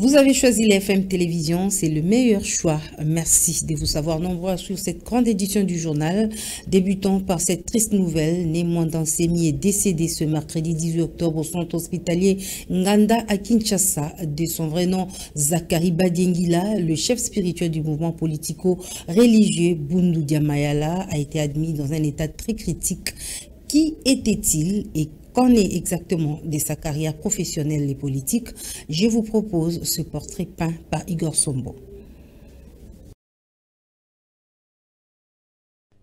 Vous avez choisi l'FM Télévision, c'est le meilleur choix. Merci de vous savoir nombreux à suivre cette grande édition du journal. Débutons par cette triste nouvelle. Némouandan Semi est décédé ce mercredi 18 octobre au centre hospitalier Nganda à Kinshasa. De son vrai nom, Zakari Badiengila, le chef spirituel du mouvement politico-religieux Bundu Diamayala, a été admis dans un état très critique. Qui était-il et qu'en est exactement de sa carrière professionnelle et politique? Je vous propose ce portrait peint par Igor Sombo.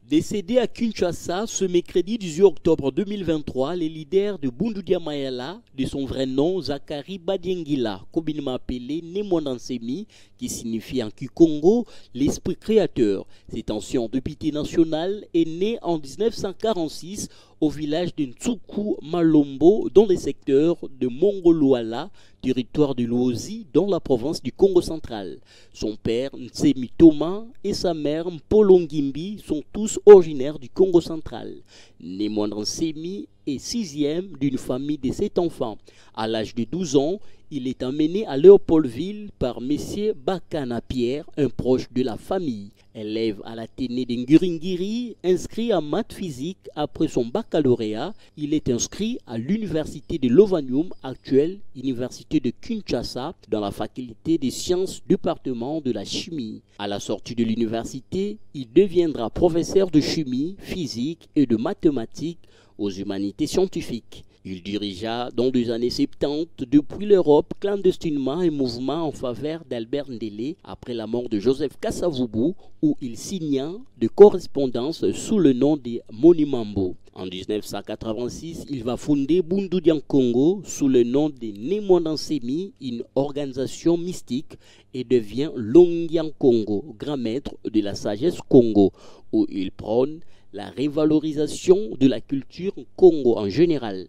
Décédé à Kinshasa ce mercredi 18 octobre 2023, les leaders de Bundu Diamayala, de son vrai nom Zakari Badiengila, communément appelé Némouandan Semi, qui signifie en Kikongo l'esprit créateur. Cet ancien député national est né en 1946 au village de Ntsuku Malombo, dans le secteur de Mongoluala, territoire de Luozi, dans la province du Congo central. Son père, Nsemi Thomas, et sa mère, Mpolongimbi, sont tous originaires du Congo central. Némouandan Semi est sixième d'une famille de 7 enfants. À l'âge de 12 ans, il est emmené à Léopoldville par M. Bakana Pierre, un proche de la famille. Élève à l'Athénée de Nguringiri, inscrit en maths physique après son baccalauréat, il est inscrit à l'université de Lovanium, actuelle université de Kinshasa, dans la faculté des sciences département de la chimie. À la sortie de l'université, il deviendra professeur de chimie, physique et de mathématiques aux humanités scientifiques. Il dirigea dans les années 70 depuis l'Europe clandestinement un mouvement en faveur d'Albert Ndélé après la mort de Joseph Kasavubu, où il signa de correspondances sous le nom de Monimambo. En 1986, il va fonder Bundu Diankongo sous le nom de Némouandan Semi, une organisation mystique, et devient Longian Congo, grand maître de la sagesse Congo, où il prône la révalorisation de la culture Congo en général.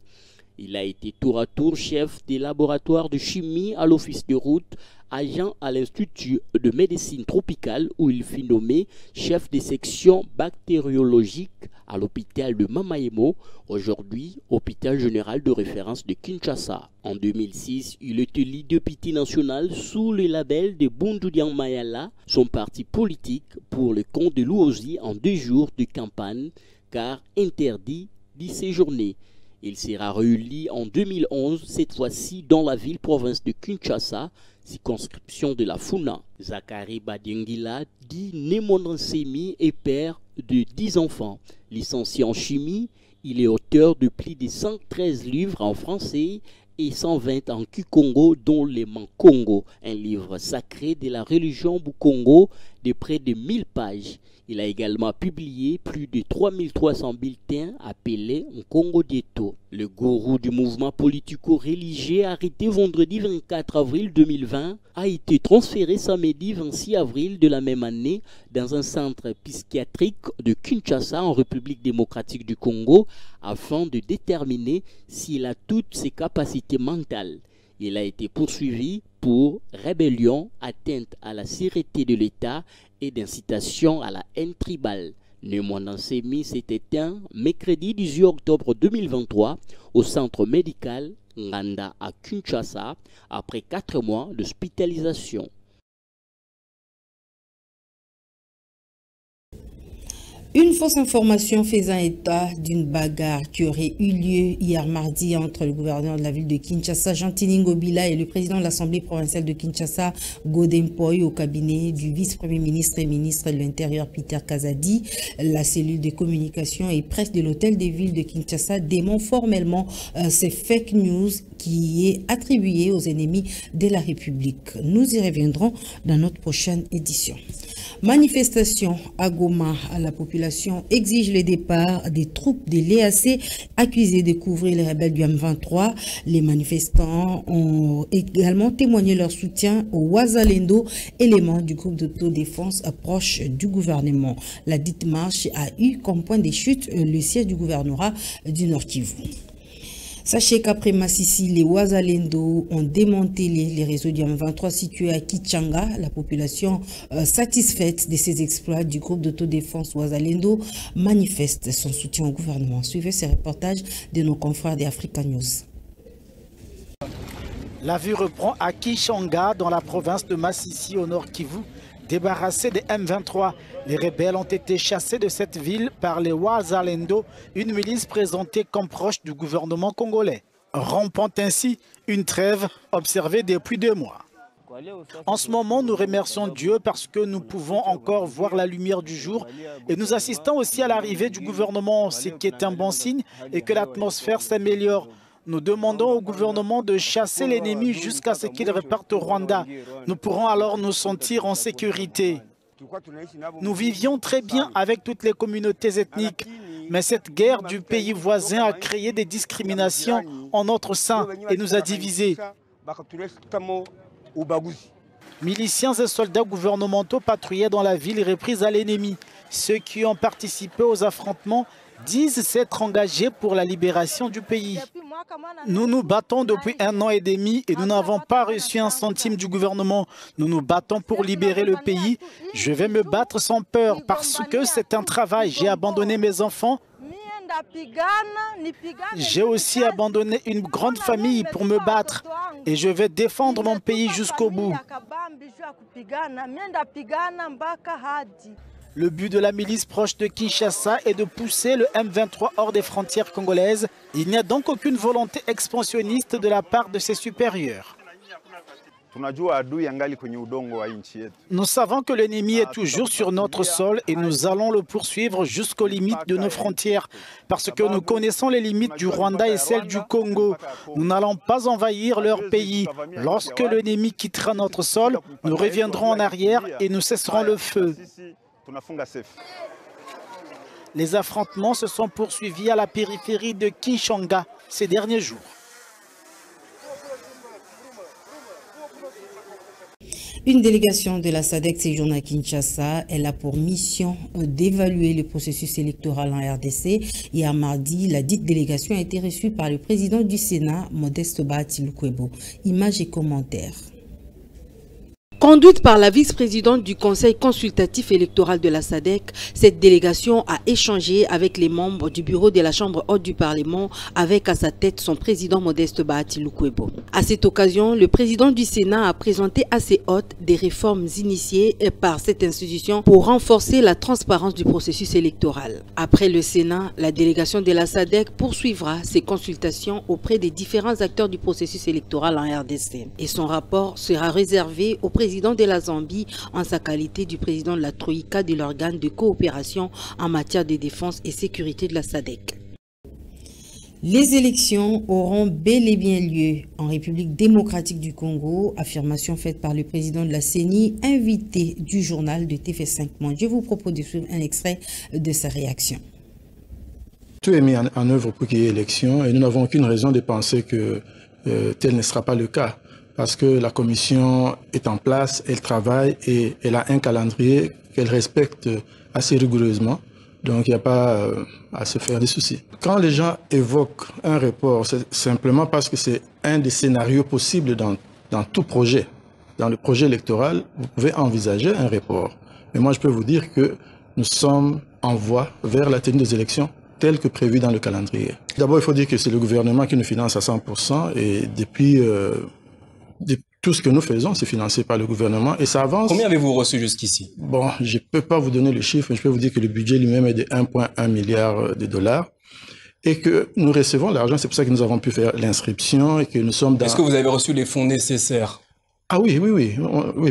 Il a été tour à tour chef des laboratoires de chimie à l'office de route, agent à l'Institut de médecine tropicale où il fut nommé chef des sections bactériologiques à l'hôpital de Mamaemo, aujourd'hui hôpital général de référence de Kinshasa. En 2006, il est élu député national sous le label de Bundu Diamayala, son parti politique, pour le compte de Luozi en 2 jours de campagne, car interdit d'y séjourner. Il sera réélu en 2011, cette fois-ci dans la ville-province de Kinshasa, circonscription de la Funa. Zakari Badiengila, dit Némouandan Semi, est père de 10 enfants. Licencié en chimie, il est auteur de plus de 113 livres en français et 120 en Kikongo, dont les Mankongo, un livre sacré de la religion Bukongo de près de 1000 pages. Il a également publié plus de 3300 bulletins appelés Nkongo Dieto. Le gourou du mouvement politico-religieux arrêté vendredi 24 avril 2020 a été transféré samedi 26 avril de la même année dans un centre psychiatrique de Kinshasa en République démocratique du Congo afin de déterminer s'il a toutes ses capacités mentales. Il a été poursuivi pour rébellion, atteinte à la sûreté de l'État et d'incitation à la haine tribale. Némouandan Semi s'est éteint mercredi 18 octobre 2023 au centre médical Nganda à Kinshasa après 4 mois d'hospitalisation. Une fausse information faisant état d'une bagarre qui aurait eu lieu hier mardi entre le gouverneur de la ville de Kinshasa, Jean-Tini Ngobila, et le président de l'Assemblée provinciale de Kinshasa, Godin Poy, au cabinet du vice-premier ministre et ministre de l'Intérieur, Peter Kazadi. La cellule de communication et presse de l'hôtel des villes de Kinshasa dément formellement ces fake news qui est attribué aux ennemis de la République. Nous y reviendrons dans notre prochaine édition. Manifestation à Goma, la population exige le départ des troupes de l'EAC accusées de couvrir les rebelles du M23. Les manifestants ont également témoigné leur soutien aux Wazalendo, éléments du groupe d'autodéfense proche du gouvernement. La dite marche a eu comme point de chute le siège du gouvernorat du Nord Kivu. Sachez qu'après Massissi, les Wazalendo ont démantelé les réseaux du M23 situés à Kichanga. La population satisfaite de ces exploits du groupe d'autodéfense Wazalendo manifeste son soutien au gouvernement. Suivez ces reportages de nos confrères des Africa News. La vie reprend à Kinshasa, dans la province de Masisi, au nord Kivu. Débarrassés des M23, les rebelles ont été chassés de cette ville par les Wazalendo, une milice présentée comme proche du gouvernement congolais, rompant ainsi une trêve observée depuis 2 mois. En ce moment, nous remercions Dieu parce que nous pouvons encore voir la lumière du jour et nous assistons aussi à l'arrivée du gouvernement, ce qui est un bon signe, et que l'atmosphère s'améliore. Nous demandons au gouvernement de chasser l'ennemi jusqu'à ce qu'il reparte au Rwanda. Nous pourrons alors nous sentir en sécurité. Nous vivions très bien avec toutes les communautés ethniques, mais cette guerre du pays voisin a créé des discriminations en notre sein et nous a divisés. Miliciens et soldats gouvernementaux patrouillaient dans la ville reprise à l'ennemi. Ceux qui ont participé aux affrontements disent s'être engagés pour la libération du pays. Nous nous battons depuis 1 an et demi et nous n'avons pas reçu un centime du gouvernement. Nous nous battons pour libérer le pays. Je vais me battre sans peur parce que c'est un travail. J'ai abandonné mes enfants. J'ai aussi abandonné une grande famille pour me battre et je vais défendre mon pays jusqu'au bout. Le but de la milice proche de Kinshasa est de pousser le M23 hors des frontières congolaises. Il n'y a donc aucune volonté expansionniste de la part de ses supérieurs. Nous savons que l'ennemi est toujours sur notre sol et nous allons le poursuivre jusqu'aux limites de nos frontières parce que nous connaissons les limites du Rwanda et celles du Congo. Nous n'allons pas envahir leur pays. Lorsque l'ennemi quittera notre sol, nous reviendrons en arrière et nous cesserons le feu. Les affrontements se sont poursuivis à la périphérie de Kinshasa ces derniers jours. Une délégation de la SADC séjourne à Kinshasa. Elle a pour mission d'évaluer le processus électoral en RDC. Hier mardi, la dite délégation a été reçue par le président du Sénat, Modeste Bahati Lukwebo. Images et commentaires. Conduite par la vice-présidente du Conseil consultatif électoral de la SADC, cette délégation a échangé avec les membres du bureau de la Chambre haute du Parlement, avec à sa tête son président Modeste Bahati Lukwebo. À cette occasion, le président du Sénat a présenté à ses hôtes des réformes initiées par cette institution pour renforcer la transparence du processus électoral. Après le Sénat, la délégation de la SADC poursuivra ses consultations auprès des différents acteurs du processus électoral en RDC. Et son rapport sera réservé au président de la Zambie en sa qualité du président de la Troïka de l'organe de coopération en matière de défense et sécurité de la SADC. Les élections auront bel et bien lieu en République démocratique du Congo, affirmation faite par le président de la CENI, invité du journal de TV5 Monde. Je vous propose de suivre un extrait de sa réaction. Tout est mis en œuvre pour qu'il y ait élection et nous n'avons aucune raison de penser que tel ne sera pas le cas. Parce que la commission est en place, elle travaille et elle a un calendrier qu'elle respecte assez rigoureusement. Donc il n'y a pas à se faire des soucis. Quand les gens évoquent un report, c'est simplement parce que c'est un des scénarios possibles dans tout projet. Dans le projet électoral, vous pouvez envisager un report. Mais moi je peux vous dire que nous sommes en voie vers la tenue des élections telle que prévue dans le calendrier. D'abord il faut dire que c'est le gouvernement qui nous finance à 100% et depuis... tout ce que nous faisons, c'est financé par le gouvernement et ça avance. Combien avez-vous reçu jusqu'ici? Bon, je ne peux pas vous donner le chiffre, mais je peux vous dire que le budget lui-même est de 1,1 milliard de dollars et que nous recevons l'argent. C'est pour ça que nous avons pu faire l'inscription et que nous sommes dans... Est-ce que vous avez reçu les fonds nécessaires? Ah oui,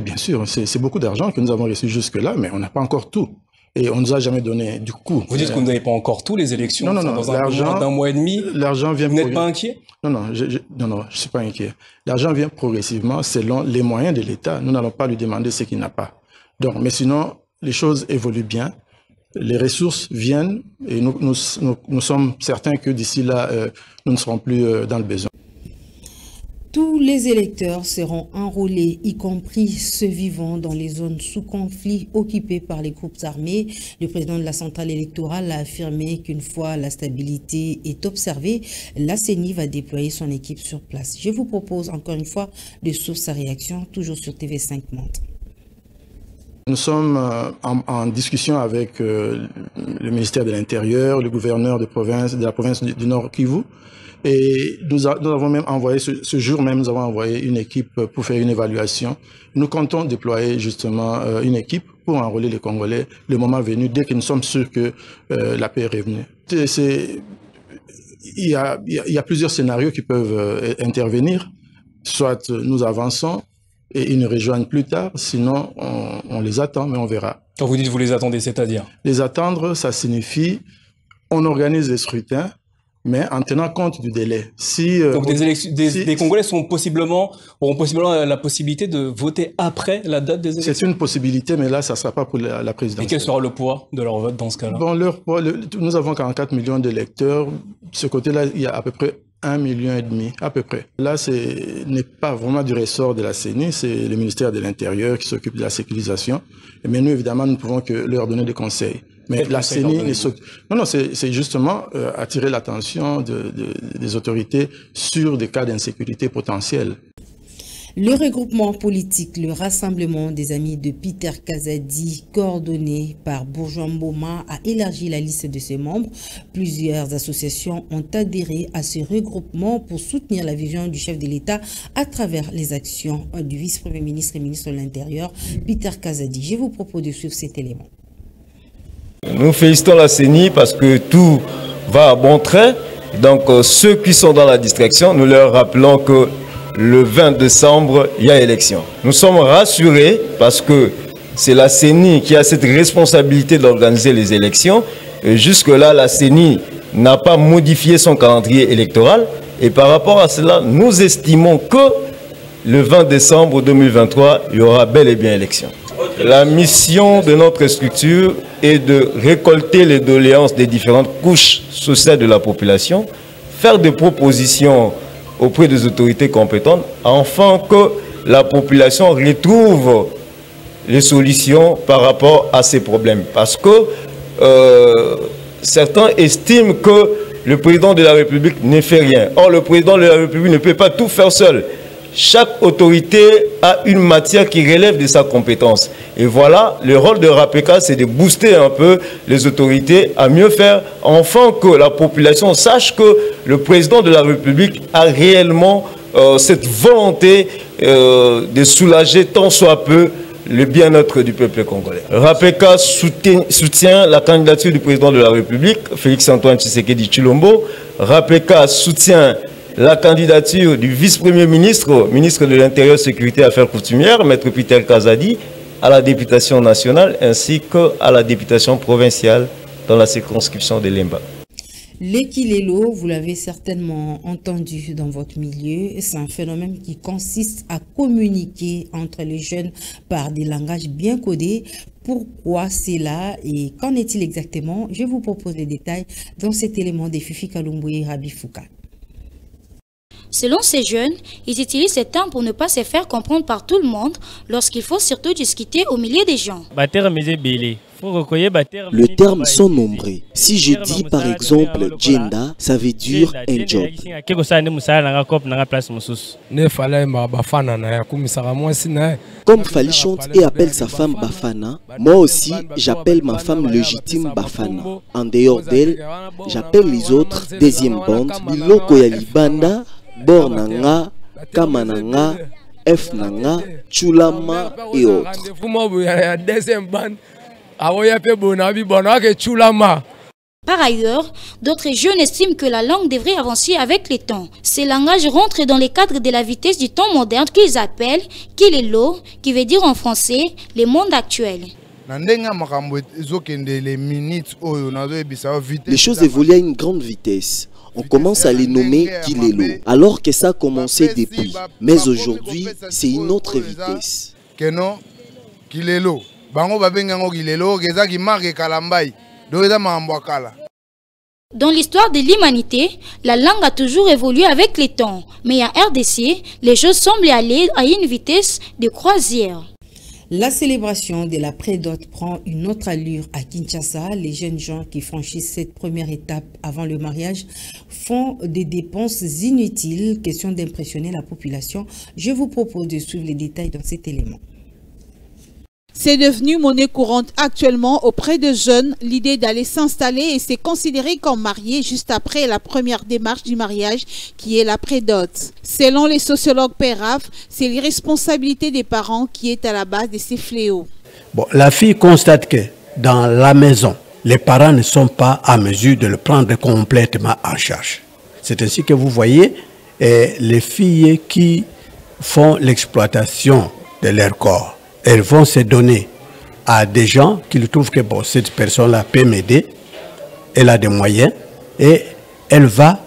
bien sûr. C'est beaucoup d'argent que nous avons reçu jusque-là, mais on n'a pas encore tout. Et on ne nous a jamais donné du coup. Vous dites que vous n'avez pas encore tout, les élections? Non, dans un peu moins d'un mois et demi. L'argent vient. Vous n'êtes pas inquiet? Non, je suis pas inquiet. L'argent vient progressivement selon les moyens de l'État. Nous n'allons pas lui demander ce qu'il n'a pas. Donc, mais sinon, les choses évoluent bien. Les ressources viennent et nous sommes certains que d'ici là, nous ne serons plus dans le besoin. Tous les électeurs seront enrôlés, y compris ceux vivant dans les zones sous conflit occupées par les groupes armés. Le président de la centrale électorale a affirmé qu'une fois la stabilité est observée, la CENI va déployer son équipe sur place. Je vous propose encore une fois de suivre sa réaction, toujours sur TV5 Monde. Nous sommes en discussion avec le ministère de l'Intérieur, le gouverneur de la province du Nord Kivu. Et nous avons même envoyé, ce jour même, nous avons envoyé une équipe pour faire une évaluation. Nous comptons déployer justement une équipe pour enrôler les Congolais le moment venu, dès que nous sommes sûrs que la paix est revenue. Il y a plusieurs scénarios qui peuvent intervenir. Soit nous avançons et ils nous rejoignent plus tard, sinon on les attend, mais on verra. Quand vous dites vous les attendez, c'est-à-dire? Les attendre, ça signifie on organise les scrutins, mais en tenant compte du délai. Donc des Congolais auront possiblement la possibilité de voter après la date des élections? C'est une possibilité, mais là, ça ne sera pas pour la présidentielle. Et quel sera le poids de leur vote dans ce cas-là? Bon, leur poids, nous avons 44 millions d'électeurs. De ce côté-là, il y a à peu près 1,5 million, à peu près. Là, ce n'est pas vraiment du ressort de la CENI, c'est le ministère de l'Intérieur qui s'occupe de la sécurisation. Mais nous, évidemment, nous ne pouvons que leur donner des conseils. Mais la CENI, non, c'est justement attirer l'attention des autorités sur des cas d'insécurité potentiels. Le regroupement politique, le Rassemblement des Amis de Peter Kazadi, coordonné par Bourgeois Mboma, a élargi la liste de ses membres. Plusieurs associations ont adhéré à ce regroupement pour soutenir la vision du chef de l'État à travers les actions du vice-premier ministre et ministre de l'Intérieur, Peter Kazadi. Je vous propose de suivre cet élément. Nous félicitons la CENI parce que tout va à bon train. Donc ceux qui sont dans la distraction, nous leur rappelons que le 20 décembre, il y a élection. Nous sommes rassurés parce que c'est la CENI qui a cette responsabilité d'organiser les élections. Jusque-là, la CENI n'a pas modifié son calendrier électoral. Et par rapport à cela, nous estimons que le 20 décembre 2023, il y aura bel et bien élection. La mission de notre structure est de récolter les doléances des différentes couches sociales de la population, faire des propositions auprès des autorités compétentes, afin que la population retrouve les solutions par rapport à ces problèmes. Parce que certains estiment que le président de la République ne fait rien. Or, le président de la République ne peut pas tout faire seul. Chaque autorité a une matière qui relève de sa compétence. Et voilà, le rôle de RAPECA, c'est de booster un peu les autorités à mieux faire, afin que la population sache que le président de la République a réellement cette volonté de soulager tant soit peu le bien-être du peuple congolais. RAPECA soutient la candidature du président de la République, Félix-Antoine Tshisekedi Tshilombo. RAPECA soutient la candidature du vice-premier ministre, ministre de l'Intérieur, Sécurité et Affaires coutumières, Maître Peter Kazadi, à la députation nationale ainsi qu'à la députation provinciale dans la circonscription de Lemba. L'équilelo, vous l'avez certainement entendu dans votre milieu, c'est un phénomène qui consiste à communiquer entre les jeunes par des langages bien codés. Pourquoi c'est là et qu'en est-il exactement? Je vous propose les détails dans cet élément des Fifi Kalumbu et Rabi Fouka. Selon ces jeunes, ils utilisent ce temps pour ne pas se faire comprendre par tout le monde lorsqu'il faut surtout discuter au milieu des gens. Les termes sont nombreux. Si je dis par exemple Jenda, ça veut dire un job. Comme Fali chante et appelle sa femme Bafana, moi aussi j'appelle ma femme légitime Bafana. En dehors d'elle, j'appelle les autres deuxième bande, Biloko ya Libanda, Bornanga, Kamananga, Fnanga, Chulama et autres. Par ailleurs, d'autres jeunes estiment que la langue devrait avancer avec le temps. Ces langages rentrent dans le cadre de la vitesse du temps moderne qu'ils appellent Kilelo, qui veut dire en français le monde actuel. Les choses évoluent à une grande vitesse. On commence à les nommer Kilelo, alors que ça a commencé depuis. Mais aujourd'hui, c'est une autre vitesse. Dans l'histoire de l'humanité, la langue a toujours évolué avec le temps. Mais en RDC, les choses semblent aller à une vitesse de croisière. La célébration de la prédot prend une autre allure à Kinshasa. Les jeunes gens qui franchissent cette première étape avant le mariage font des dépenses inutiles. Question d'impressionner la population. Je vous propose de suivre les détails dans cet élément. C'est devenu monnaie courante actuellement auprès de jeunes, l'idée d'aller s'installer et c'est considéré comme marié juste après la première démarche du mariage qui est la prédot. Selon les sociologues Pérave, c'est l'irresponsabilité des parents qui est à la base de ces fléaux. Bon, la fille constate que dans la maison, les parents ne sont pas à mesure de le prendre complètement en charge. C'est ainsi que vous voyez les filles qui font l'exploitation de leur corps. Elles vont se donner à des gens qui trouvent que bon, cette personne-là peut m'aider, elle a des moyens et elle va.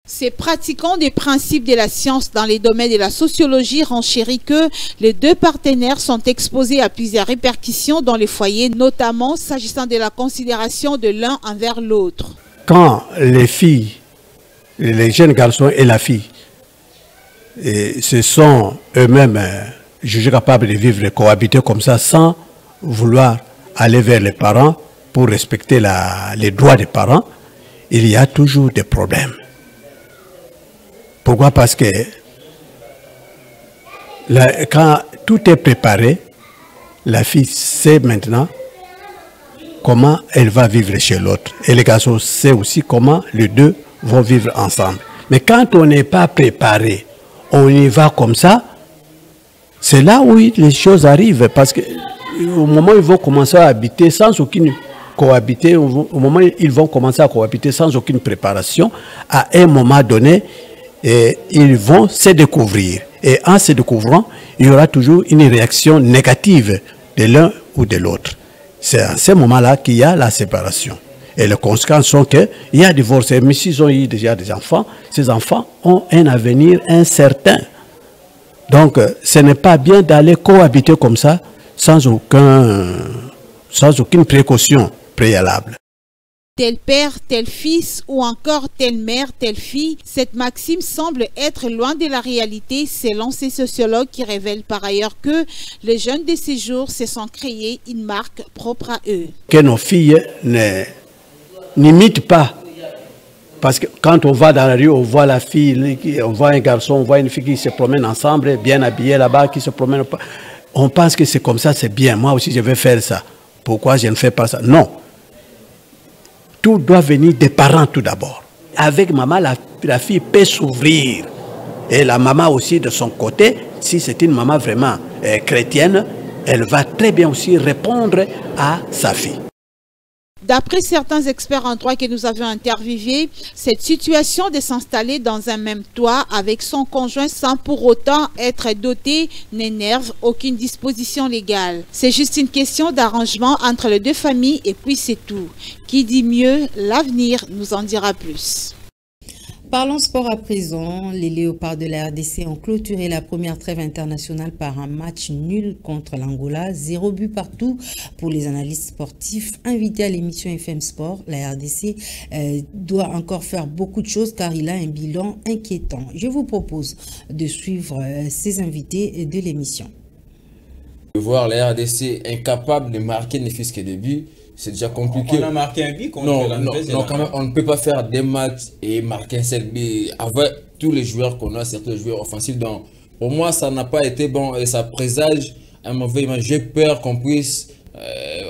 Ces pratiquants des principes de la science dans les domaines de la sociologie renchérit que les deux partenaires sont exposés à plusieurs répercussions dans les foyers, notamment s'agissant de la considération de l'un envers l'autre. Quand les filles, les jeunes garçons et la fille, se sont eux-mêmes jugés capables de vivre et cohabiter comme ça sans vouloir aller vers les parents pour respecter les droits des parents, il y a toujours des problèmes. Pourquoi? Parce que quand tout est préparé, la fille sait maintenant comment elle va vivre chez l'autre. Et les garçons savent aussi comment les deux vont vivre ensemble. Mais quand on n'est pas préparé, on y va comme ça, c'est là où les choses arrivent. Parce qu'au moment où ils vont commencer à habiter sans aucune cohabiter, au moment où ils vont commencer à cohabiter sans aucune préparation, à un moment donné, ils vont se découvrir. Et en se découvrant, il y aura toujours une réaction négative de l'un ou de l'autre. C'est à ce moment-là qu'il y a la séparation. Et les conséquences sont qu'il y a divorce. Mais s'ils ont eu déjà des enfants, ces enfants ont un avenir incertain. Donc, ce n'est pas bien d'aller cohabiter comme ça sans aucune précaution préalable. Tel père, tel fils ou encore telle mère, telle fille, cette maxime semble être loin de la réalité selon ces sociologues qui révèlent par ailleurs que les jeunes de ces jours se sont créés une marque propre à eux. Que nos filles n'imitent pas. Parce que quand on va dans la rue, on voit la fille, on voit un garçon, on voit une fille qui se promène ensemble, bien habillée là-bas, qui se promène. On pense que c'est comme ça, c'est bien. Moi aussi, je vais faire ça. Pourquoi je ne fais pas ça? Non. Tout doit venir des parents tout d'abord. Avec maman, la fille peut s'ouvrir. Et la maman aussi, de son côté, si c'est une maman vraiment chrétienne, elle va très bien aussi répondre à sa fille. D'après certains experts en droit que nous avions interviewés, cette situation de s'installer dans un même toit avec son conjoint sans pour autant être doté n'énerve aucune disposition légale. C'est juste une question d'arrangement entre les deux familles et puis c'est tout. Qui dit mieux, l'avenir nous en dira plus. Parlons sport à présent. Les Léopards de la RDC ont clôturé la première trêve internationale par un match nul contre l'Angola. 0 but partout pour les analystes sportifs invités à l'émission FM Sport. La RDC doit encore faire beaucoup de choses car il a un bilan inquiétant. Je vous propose de suivre ces invités de l'émission. Voir la RDC incapable de marquer ne fût-ce que des buts, c'est déjà compliqué. On a marqué un but contre l'Angleterre. Non, quand même, on ne peut pas faire des matchs et marquer un seul but avec tous les joueurs qu'on a, certains joueurs offensifs. Donc, pour moi, ça n'a pas été bon et ça présage un mauvais match. J'ai peur qu'on puisse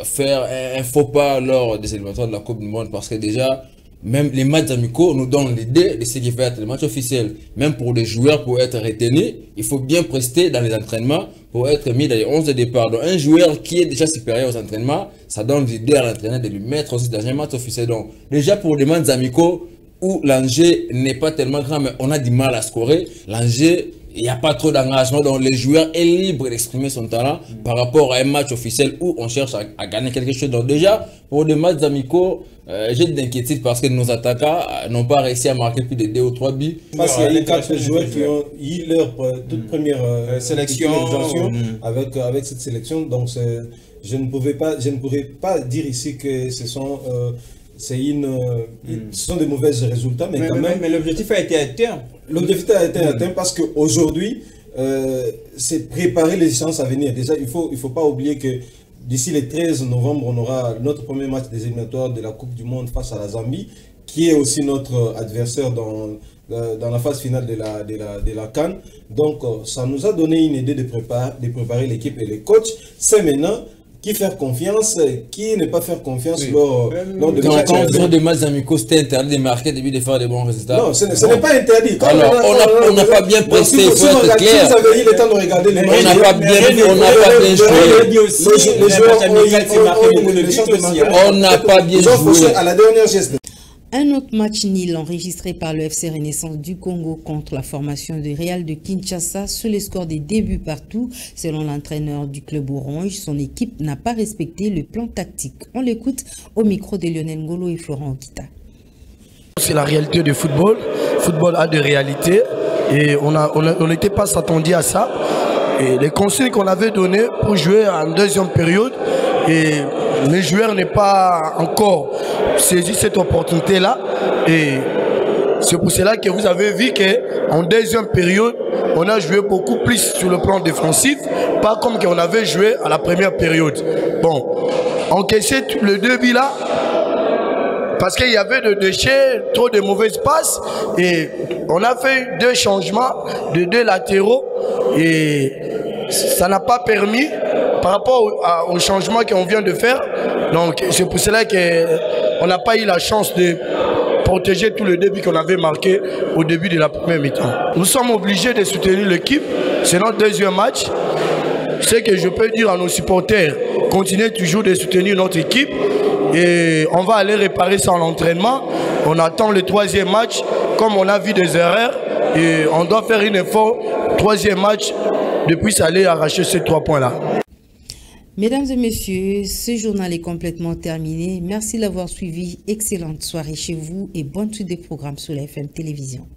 faire un faux pas lors des éliminatoires de la Coupe du Monde parce que déjà, même les matchs amicaux nous donnent l'idée de ce qui va être le match officiel. Même pour les joueurs, pour être retenus, il faut bien prester dans les entraînements pour être mis dans les 11 de départ. Donc un joueur qui est déjà supérieur aux entraînements, ça donne l'idée à l'entraîneur de lui mettre aussi dans un match officiel. Donc déjà pour les matchs amicaux où l'enjeu n'est pas tellement grand, mais on a du mal à scorer, l'enjeu, il n'y a pas trop d'engagement, donc le joueur est libre d'exprimer son talent par rapport à un match officiel où on cherche à gagner quelque chose. Donc déjà, pour des matchs amicaux, j'ai de l'inquiétude parce que nos attaquants n'ont pas réussi à marquer plus de 2 ou 3 buts. Parce qu'il y a 4 joueurs qui ont eu leur toute première sélection avec cette sélection. Donc je ne pourrais pas dire ici que ce sont... ce sont de mauvais résultats, mais quand même... Mais l'objectif a été atteint. L'objectif a été atteint parce qu'aujourd'hui, c'est préparer les échéances à venir. Déjà, il faut pas oublier que d'ici le 13 novembre, on aura notre premier match des éliminatoires de la Coupe du Monde face à la Zambie, qui est aussi notre adversaire dans dans la phase finale de la CAN. Donc, ça nous a donné une idée de préparer l'équipe et les coachs. C'est maintenant qui faire confiance, qui ne pas faire confiance lors de matchs. Quand on fait des matchs amicaux, c'était interdit de marquer début de faire des bons résultats. Non, ce n'est pas interdit. Alors, on n'a pas bien presté, il faut être clair. Si vous avez eu le temps de regarder les matchs, on n'a pas bien joué. On n'a pas bien joué. À la dernière geste. Un autre match nul enregistré par le FC Renaissance du Congo contre la formation de Real de Kinshasa sous les scores des débuts partout. Selon l'entraîneur du club orange, son équipe n'a pas respecté le plan tactique. On l'écoute au micro de Lionel Ngolo et Florent Okita. C'est la réalité du football. Le football a des réalités et on n'était pas s'attendu à ça. Et les conseils qu'on avait donnés pour jouer en deuxième période, et les joueurs n'ont pas encore saisi cette opportunité-là. Et c'est pour cela que vous avez vu qu'en deuxième période, on a joué beaucoup plus sur le plan défensif, pas comme qu'on avait joué à la première période. Bon, encaisser le début là, parce qu'il y avait de déchets, trop de mauvaises passes, et on a fait 2 changements de 2 latéraux, et ça n'a pas permis par rapport au changement qu'on vient de faire. Donc c'est pour cela qu'on n'a pas eu la chance de protéger tout le début qu'on avait marqué au début de la première mi-temps. Nous sommes obligés de soutenir l'équipe, c'est notre deuxième match. Ce que je peux dire à nos supporters, continuez toujours de soutenir notre équipe et on va aller réparer ça en entraînement. On attend le 3e match, comme on a vu des erreurs, et on doit faire un effort, 3e match, de puisse aller arracher ces 3 points-là. Mesdames et messieurs, ce journal est complètement terminé. Merci d'avoir suivi. Excellente soirée chez vous et bonne suite des programmes sur la FM Télévision.